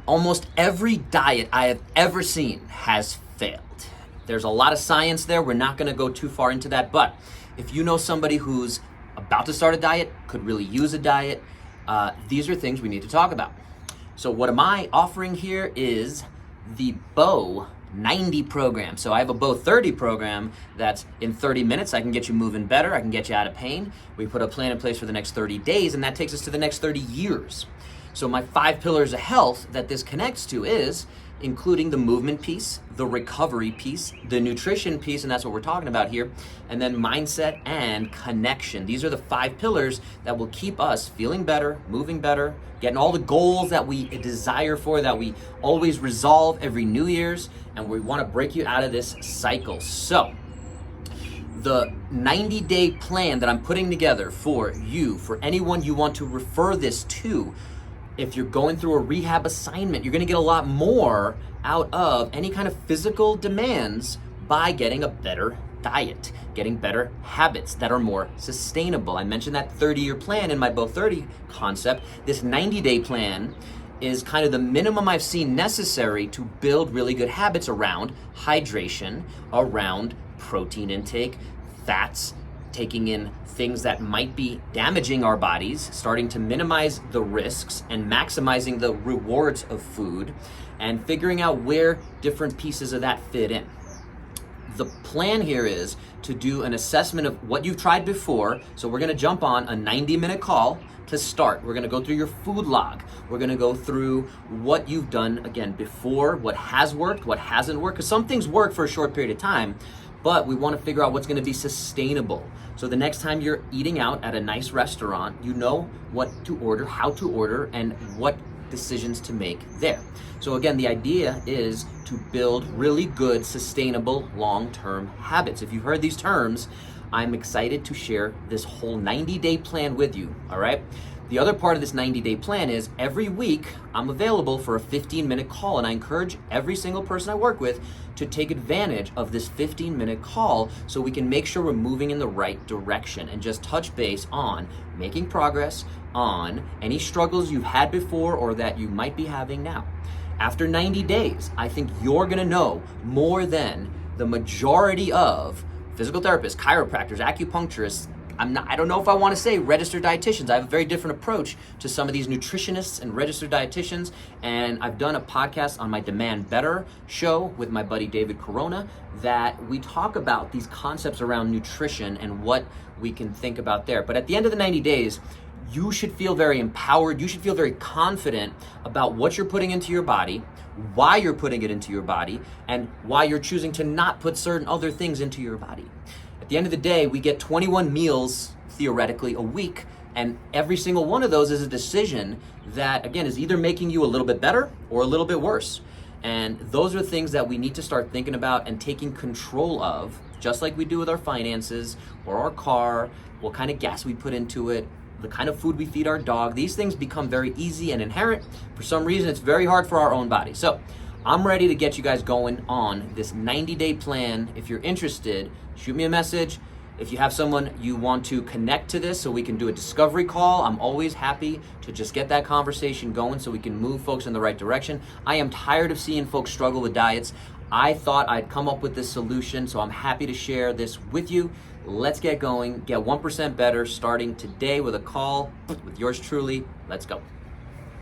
Almost every diet I have ever seen has failed. There's a lot of science there. We're not gonna go too far into that, but if you know somebody who's about to start a diet, could really use a diet, these are things we need to talk about. So what am I offering here is the Food90 program. So I have a Food30 program that's in 30 minutes. I can get you moving better. I can get you out of pain. We put a plan in place for the next 30 days, and that takes us to the next 30 years. So my 5 pillars of health that this connects to is including the movement piece, the recovery piece, the nutrition piece, and that's what we're talking about here, and then mindset and connection. These are the 5 pillars that will keep us feeling better, moving better, getting all the goals that we desire for, that we always resolve every New Year's, and we want to break you out of this cycle. So the 90-day plan that I'm putting together for you, for anyone you want to refer this to, if you're going through a rehab assignment, you're gonna get a lot more out of any kind of physical demands by getting a better diet, getting better habits that are more sustainable. I mentioned that 30-year plan in my Food30 concept. This 90-day plan is kind of the minimum I've seen necessary to build really good habits around hydration, around protein intake, fats, taking in things that might be damaging our bodies, starting to minimize the risks and maximizing the rewards of food, and figuring out where different pieces of that fit in. The plan here is to do an assessment of what you've tried before. So we're gonna jump on a 90-minute call to start. We're gonna go through your food log. We're gonna go through what you've done, again, before, what has worked, what hasn't worked, because some things work for a short period of time, but we want to figure out what's going to be sustainable. So the next time you're eating out at a nice restaurant, you know what to order, how to order, and what decisions to make there. So again, the idea is to build really good, sustainable, long-term habits. If you've heard these terms, I'm excited to share this whole 90-day plan with you, all right? The other part of this 90-day plan is every week I'm available for a 15-minute call, and I encourage every single person I work with to take advantage of this 15-minute call so we can make sure we're moving in the right direction and just touch base on making progress on any struggles you've had before or that you might be having now. After 90 days, I think you're gonna know more than the majority of physical therapists, chiropractors, acupuncturists. I don't know if I want to say registered dietitians. I have a very different approach to some of these nutritionists and registered dietitians, and I've done a podcast on my Demand Better show with my buddy David Corona that we talk about these concepts around nutrition and what we can think about there. But at the end of the 90 days, you should feel very empowered. You should feel very confident about what you're putting into your body, why you're putting it into your body, and why you're choosing to not put certain other things into your body. At the end of the day, we get 21 meals, theoretically, a week, and every single one of those is a decision that, again, is either making you a little bit better or a little bit worse. And those are things that we need to start thinking about and taking control of, just like we do with our finances or our car, what kind of gas we put into it, the kind of food we feed our dog. These things become very easy and inherent. For some reason, it's very hard for our own body. So I'm ready to get you guys going on this 90-day plan. If you're interested, shoot me a message. If you have someone you want to connect to this so we can do a discovery call, I'm always happy to just get that conversation going so we can move folks in the right direction. I am tired of seeing folks struggle with diets. I thought I'd come up with this solution, so I'm happy to share this with you. Let's get going, get 1% better starting today with a call with yours truly. Let's go.